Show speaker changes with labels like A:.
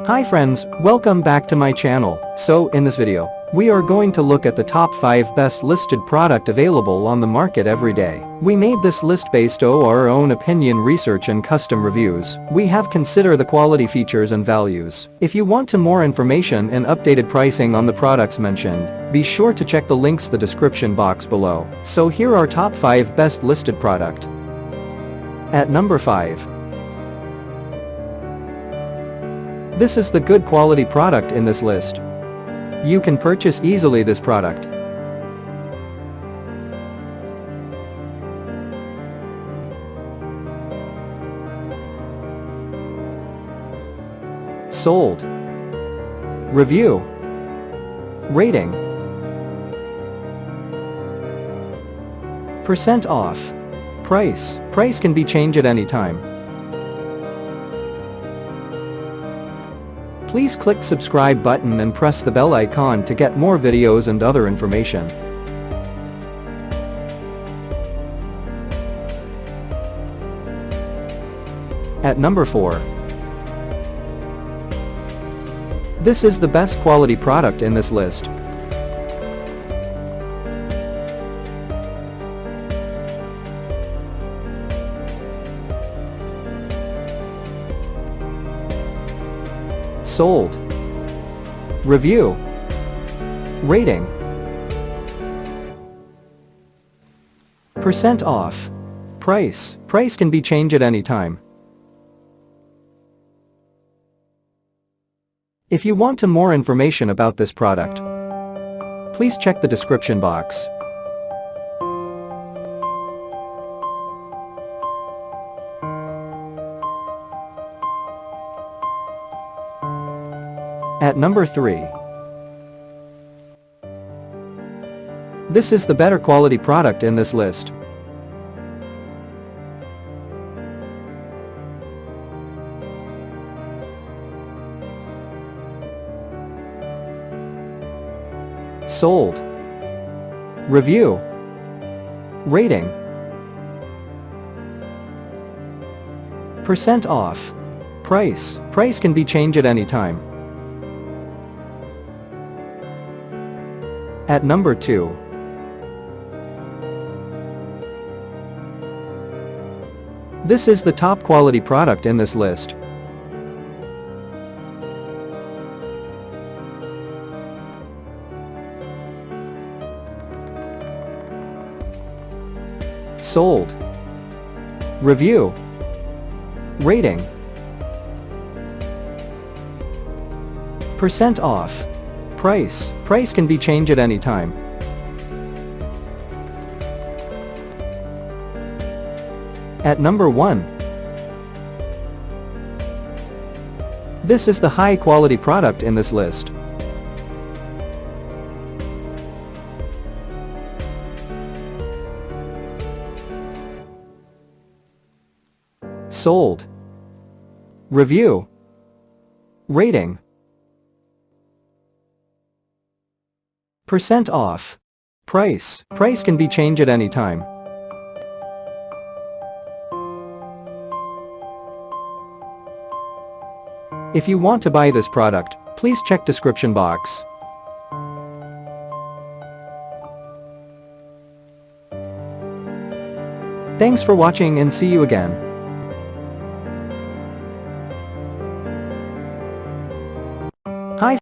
A: Hi friends, welcome back to my channel. So in this video, we are going to look at the top 5 best listed product available on the market every day. We made this list based on our own opinion, research and custom reviews. We have considered the quality, features and values. If you want more information and updated pricing on the products mentioned, be sure to check the links in the description box below. So here are top 5 best listed product. At number 5. This is the good quality product in this list. You can purchase easily this product. Sold. Review. Rating. Percent off. Price. Price can be changed at any time. Please click subscribe button and press the bell icon to get more videos and other information. At number 4. This is the best quality product in this list. Sold. Review. Rating. Percent off. Price. Price can be changed at any time. If you want more information about this product, please check the description box. At number 3. This is the better quality product in this list. Sold. Review. Rating. Percent off. Price. Price can be changed at any time. At number 2. This is the top quality product in this list. Sold. Review. Rating. Percent off. Price. Price can be changed at any time. At number 1. This is the high quality product in this list. Sold. Review. Rating. Percent off. Price. Price can be changed at any time. If you want to buy this product, please check description box. Thanks for watching and see you again.